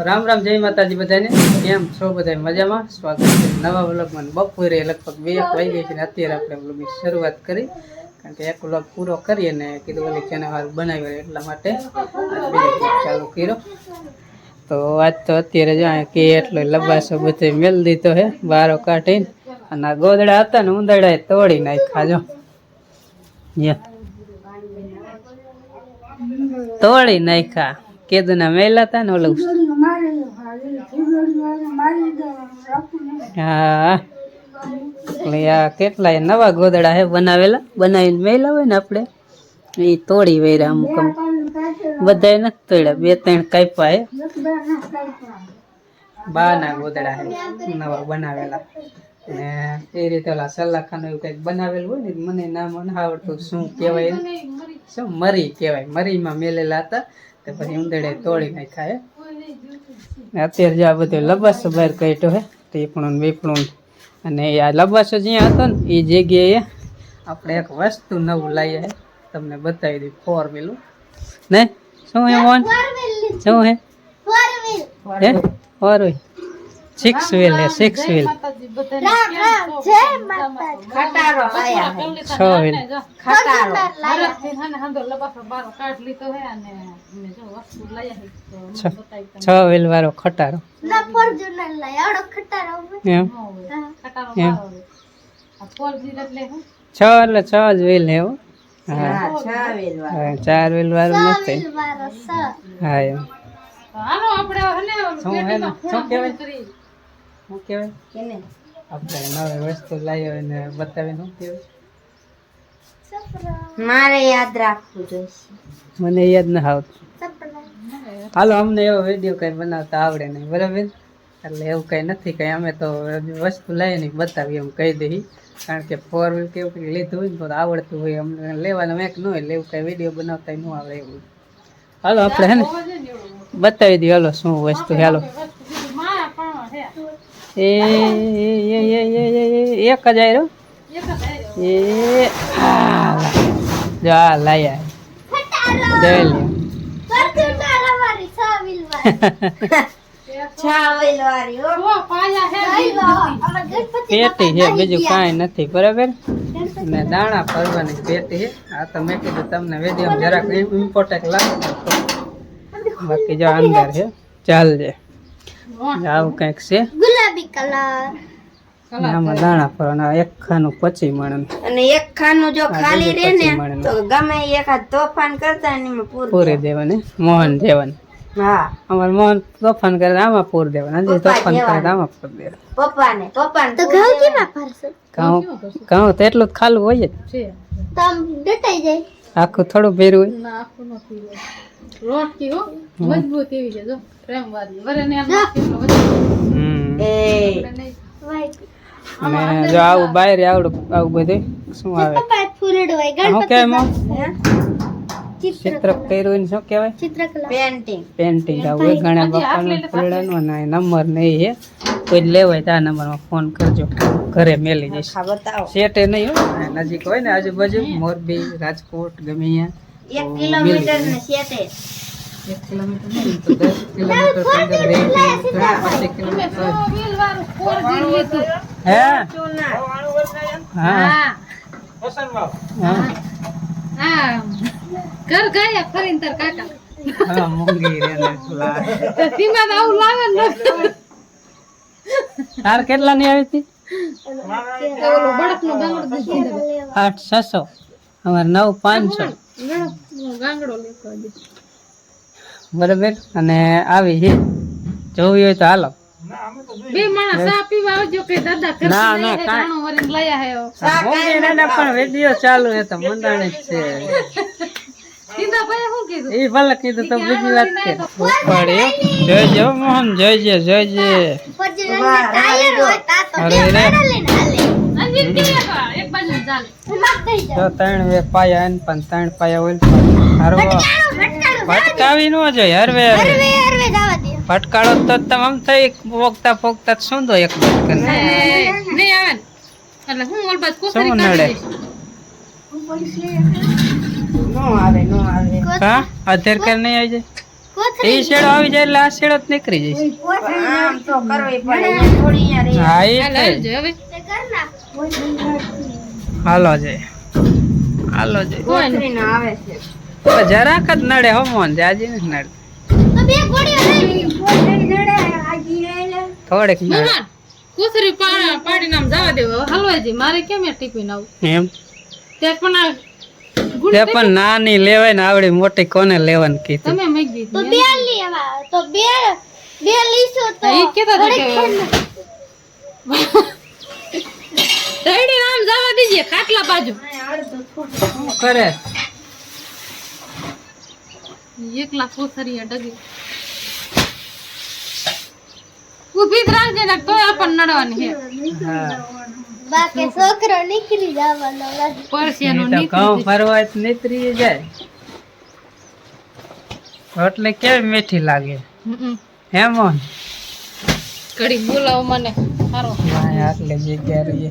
રામ રામ જય માતાજી બધાને કેમ છો બધા મજામાં સ્વાગત છે નવા વ્લોગમાં બપોરે લગભગ 2 વાગી છે ને અત્યારે આપણે વ્લોગની શરૂઆત કરી કારણ કે એક વ્લોગ પૂરો કરીએ ને કીધું ઓલી ચેનલ બનાવ્યો એટલા માટે બીજો વ્લોગ ચાલુ કર્યો તો આજ તો અત્યારે જો કે એટલો લબાસો બધો મેલ દીધો હે બારો કાઢીને અને આ ગોદડા હતા ને ઉંદરડા તોડી નાખ્યા જો તોડી નાખ્યા કેદુના મેલા હતા ને ઓલું હા એટલે આ કેટલાય નવા ગોદડા હે બનાવીને મેલા હોય ને આપણે એ તોડી વેર્યા અમુક બધા નથી તોડ્યા 2-3 કાપ્યા હે બાના ગોદડા હે નવા બનાવેલા ને એ રીતે ઓલા સલાખાનું એવું કંઈક બનાવેલું હોય ને મને નામ નથી આવડતું શું કહેવાય શું મરી કહેવાય મરીમાં મેલેલા હતા તો પછી ઉંદરડે તોડી નાખ્યા હે અત્યારે જે આ બધો લબાસો બહાર કાઢ્યો હે ટીપણું વીપણું અને આ લબાસો જ્યાં હતો ને એ જગ્યાએ આપણે એક વસ્તુ નવું લાવીએ હે તમને બતાવી દઉં 4 વ્હીલ ને શું હે મોન શું હે 4 વ્હીલ 6 વ્હીલ હે 6 વ્હીલ ખટારો આયા 6 વ્હીલ ખટારો છ વ્હીલ વાળો ખટારો એમ એમ 6 એટલે 6 જ વ્હીલ હે હા 4 વ્હીલ વાળું નથી હા એમ શું હે ને શું કહેવાય શું કહેવાય આપણે નવી વસ્તુ લાવી હોય ને બતાવીને શું કહેવાય મારે યાદ રાખવું જોઈશે મને યાદ ના આવતું હાલો અમને એવો વિડીયો કઈ બનાવતા આવડે નહીં બરાબર એટલે એવું કઈ નથી કઈ અમે તો વસ્તુ લઈને બતાવીએ એમ કહી દઈએ કારણ કે 4 વ્હીલ કેવું કંઈક લીધું હોય ને તો આવડતું હોય અમને લેવાનું મેક ન હોય એટલે એવું કઈ વિડીયો બનાવતા ન આવડે એવું હાલો આપણે હે ને બતાવી દઈએ હાલો શું વસ્તુ હાલો એક જ આવ્યો એ જો આ લાયા જોઈ લ્યો પેટી છે બીજું કાંઈ નથી બરાબર ને દાણા ભરવાની પેટી છે આ તો મેં કીધું તમને વિડીયો જરાક ઇમ્પોર્ટન્ટ લાગે બાકી જો અંદર છે ચાલજે આવું કંઈક છે ગુલાબી કલર આમાં દાણા ભરવાના એક ખાનું 25 મણ અને એક ખાનું જો ખાલી રહે ને તો ગમે એકાદ તોફાન કરતા ને એમાં પૂરી દેવાની મોહન દેવાની હા અમાર મોહન તોફાન કરે આમાં પૂર દેવાનું હજી તોફાન કરે આમાં પૂર દેવાનું પપ્પાને તો ઘઉં કેમાં ભરશે ઘઉં તો એટલું જ ખાલું હોય જ તમ ડટાઈ જાય આખું થોડું ભેરું હોય ના આખું નથી હોય રોટકી હો મજબૂત એવી છે જો પ્રેમ વાળી વરેને આમ કેટલો એ અને જો આવું બહાર આવડું આવું બધું શું આવે પપ્પા ફૂલડવાય શું ગણપતિ કહેવાય ચિત્ર કર્યું શું કહેવાય ચિત્રકલા પેન્ટિંગ પેન્ટિંગ આવું ઘણા બાપાનું ફૂલડાનું અને નંબર નહીં હે કોઈ લેવાય તો આ નંબરમાં ફોન કરજો ઘરે મેલી જઈશ સેટે નહીં હોય નજીક હોય ને આજુબાજુ મોરબી રાજકોટ ગમે અહીંયા 1 કિલોમીટર ને સેટે 1 કિલોમીટર નહીં તો 10 કિલોમીટર 15 કિલોમીટર વ્હીલ વાળું 4 વ્હીલ લીધું હે હા હા હા ઘર ગયા ફરીને તાર કાકા હા મોંઘી રે ને સીમા આવું લાવે ને તાર કેટલા ની આવી હતી ઓલો બળકનો ગાંગડો દીધો 8,600 અમાર 9,500 ગાંગડો લેતો દે બરાબર અને આવી છે જોવી હોય તો હાલો બે માણસ ચા પીવા આવજો કે દાદા ઘર ના, ના, કાઈ કાંઈ. જાણો વરીને લાયા હે મોંઘી ને પણ વિડિયો ચાલુ છે તો મંડાણી જ છે સીધા ભાઈ શું કીધું એ ભલે કીધું તો બીજી વાત કે ઉપાડ્યો જોઈજો મોહન જોઈજે ટાયર હોય તા તો અરે રે અંજીર કે એક બાજુ ચાલે જો 3 વે પાયા એને પણ 3 પાયા ઓઇલ હરવા ભટકાવી નો જોઈએ હરવે હરવે જવા દે ભટકાળો તો તમે આમ થઈ પોગતા સુંદો એક બાદ કરે નહીં આવે ને એટલે હું ઓલ બાદ કોકરી શું કાઢી નડે દઈશ નો આવે હા આધાર કાર્ડ નહીં આવી જાય એ શેડો આવી જાય એટલે આ શેડો જ નીકળી જશે. આમ તો કરવી પડે અહીંયા થોડી અહીંયા હા એ હાલ છે. હાલજો હવે હાલો જાય હાલો જાય કોથરી નો આવે છે તો જરાક જ નડે હો મોહન જાજી નથી નડે થોડીક નડે મોહન કુસરી પાડી નામ જવા દેવો હલવાજી મારે કેમ એ ટીપીને આવું એમ તે પણ આ ગુણ તે પણ નાની લેવાય ને આવડી મોટી કોને લેવાનું કીધું તમે મેક દીધી ઈ કેતા હતા કે તૈડી નામ જવા દીજે ખાટલા બાજુ શું કરે એકલા કુસરી ડગી ઉભી જ રાખજે ને તોય આપણને નડવાની હે હા પરસિયાનો નહીં તો ઘઉં ફરવા જ નીતરી જાય એટલે કેવી મીઠી લાગે હે મોહન ઘડી બોલાવો મને સારો આટલે જગ્યા રહીએ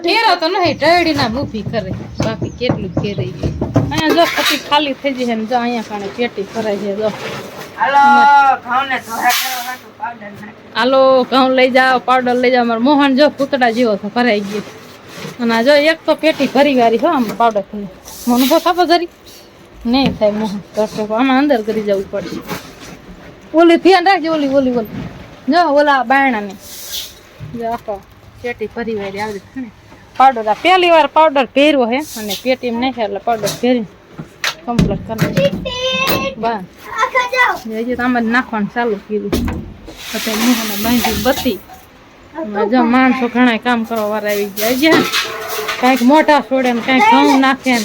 કેરો તો નહીં ઢળી ના ઊભી કરે બાકી કેટલું કેરે અહીંયા જો પછી ખાલી થઈ જશે ને જો અહીંયા કાણે પેટી ભરાય છે જો હાલો ઘઉંને ધોરા કરવા માટે પાવડર નાખ હાલો ઘઉં લઈ જાઓ પાવડર લઈ જાઓ મારો મોહન જો પૂતળા જેવો છે ભરાઈ ગયો અને આ જો એક તો પેટી ભરી વારી હો આમ પાવડર થઈ મને ઉભો થાપો જરી નહીં થાય મોહન કરતો આમાં અંદર કરી જવું પડશે ઓલી ધ્યાન રાખજે ઓલી ઓલી ઓલી જો ઓલા બાયણા ને જો આખો પેટી ભરી વારી આવી છે ને પાવડર આ પહેલી વાર પાવડર પહેર્યો હે અને પેટી નાખ્યા એટલે પાવડર પહેરી કમ્પ્લીટ કરી બસ હજી તો આમાં જ નાખવાનું ચાલુ કર્યું પછી મોહને બાંધી બત્તી જો માણસો ઘણા કામ કરવા વાળા આવી ગયા કાંઈક મોટા છોડે ને કાંઈક ઘઉં નાખે ને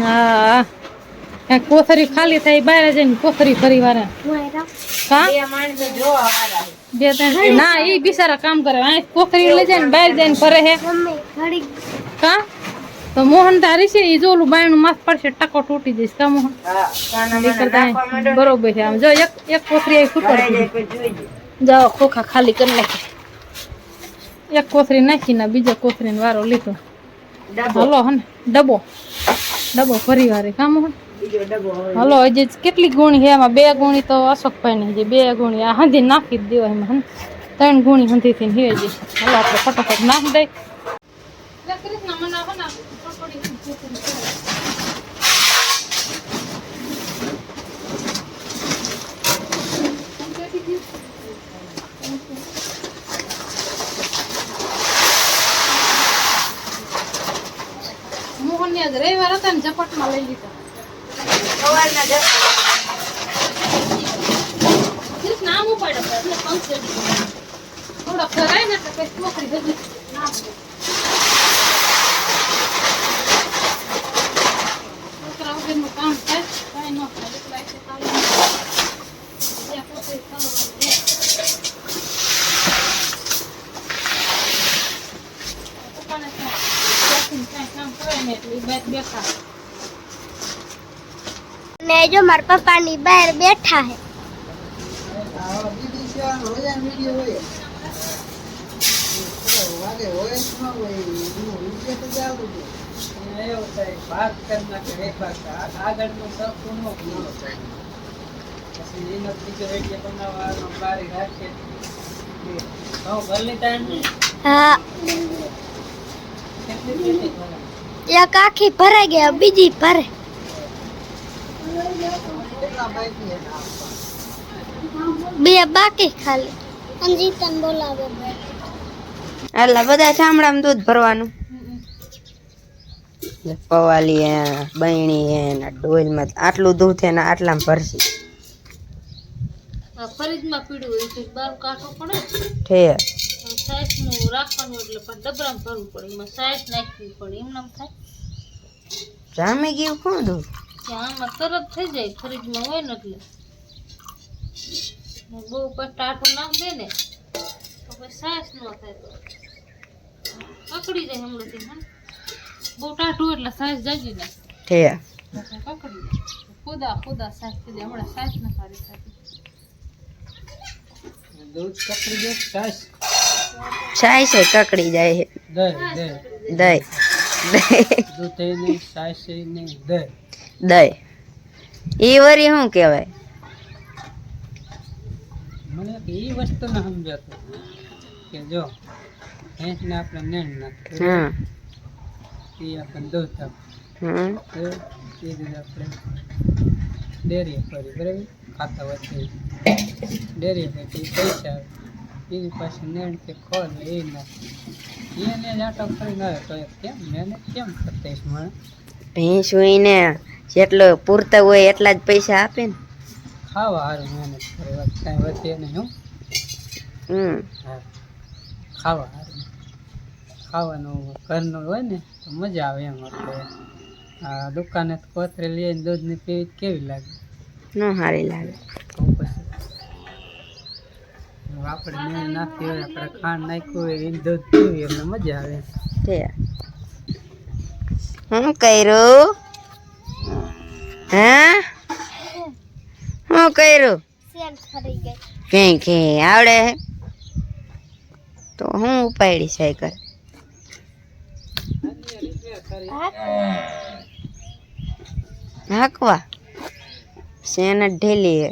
હા કાંઈક કોથરી ખાલી થાય બહાર જઈને કોથરી ફરી વારે કા બે માણસો જોવા વાળા બે ત્રણ ના એ બિચારા કામ કરે અહીં કોથરી લઈ જાય ને બહાર જઈને ફરે હે કા તો મોહન તારી છે એ જો ઓલું બાયણું માથ પડશે ટકો તૂટી જઈશ કા મોહન હા કાના એ કરતા બરોબર છે આમ જો એક કોથરી અહીં ફૂટર જાઓ ખોખા ખાલી કરી નાખી એક કોથરી નાખી ને બીજા કોથરીનો વારો લીધો હલો હે ને ડબ્બો ફરી વારે કામ હે બીજો ડબ્બો હલો હજી કેટલી ગુણી છે એમાં 2 ગુણી તો અશોકભાઈ ની હજી 2 ગુણી આ હંધી નાખી જ દેવા એમાં 3 ગુણી હંધી થી હે હજી હલો આપણે ફટાફટ નાખી દઈ મોહન ને આજ રવિવાર હતા ને ઝપટમાં લઈ લીધા સવારના 10 નામ ઉપાડે એટલે પંક્ચર થોડો ખરાય ને એટલે કઈ છોકરી હજી નામ છોકરા વગરનું કામ થાય કઈ ન થાય એટલા છે કામ ત્યાં પોતે કામ કરે ને એટલે બાદ બેઠા ને જો મારા પપ્પા ની બહાર બેઠા હે હા એક આખી ભરાઈ ગયા બીજી ભરે બે બાકી ખાલી અંજીતન બોલાવે એટલે બધા ચામડામાં દૂધ ભરવાનું પવાલી હે બૈણી હે ને ડોલમાં આટલું દૂધ છે ને આટલામાં ભરશે ફરીજમાં પીડું હોય તો બાર કાઢવો પડે ઠે સાઈઝ નું રાખવાનું એટલે પણ ડબરામાં ભરવું પડે એમાં સાઈઝ નાખવી પડે એમ નામ થાય જામી ગયું કોણ દૂધ કે આમાં તરત થઈ જાય ફરીજમાં હોય ને એટલે બહુ ઉપર ટાટું નાખ દે ને તો પછી સાઈઝ ન થાય તો પકડી જાય હમણાંથી હા બહુ ટાટું એટલે સાઈઝ જાજી જાય ઠે પકડી જાય ખુદા સાઈઝ થઈ જાય હમણાં સાઈઝ ન સારી થતી દૂધ કપડી દે છાશ છાય છે કકડી જાય છે દહીં દહીં દૂધ નહીં છાશ નહીં દહીં દહીં ઈ વરી શું કહેવાય? મને એ વસ્તુ ન સમજાતું કે જો ભેંસને આપણે નેણ નાખીએ હા એ આપણને દૂધ આપે હમ બરાબર? એ રીતે આપણે ડેરી ફરી બરાબર ખાતા વચ્ચે ડેરી ફરી પૈસા આવે એની પાસે નેણ કે ખોલ એ નાખે એને જ આટો કરીને આવે તો કેમ મહેનત કેમ કરતા મને ભેંસ હોય ને જેટલો પૂરતા હોય એટલા જ પૈસા આપે ને. ખાવા સારું મહેનત કરે વાત કાંઈ વધે નહીં હું હમ હા ખાવા સારું ખાવાનું ઘરનું હોય ને તો મજા આવે એમ આપણે આ દુકાને કોતરે લઈને દૂધની પીવી તો કેવી લાગે ન સારી લાગે. તો પછી આપણે મેળ નાખી હોય આપણે ખાંડ નાખ્યું હોય એને દૂધ પીવી એટલે મજા આવે એમ. તે શું કર્યું? હા શું કર્યું? સેલ ફરી ગઈ. કઈ કઈ આવડે હે? તો હું ઉપાડી સાયકલ હાકવા શેને ઢેલી હે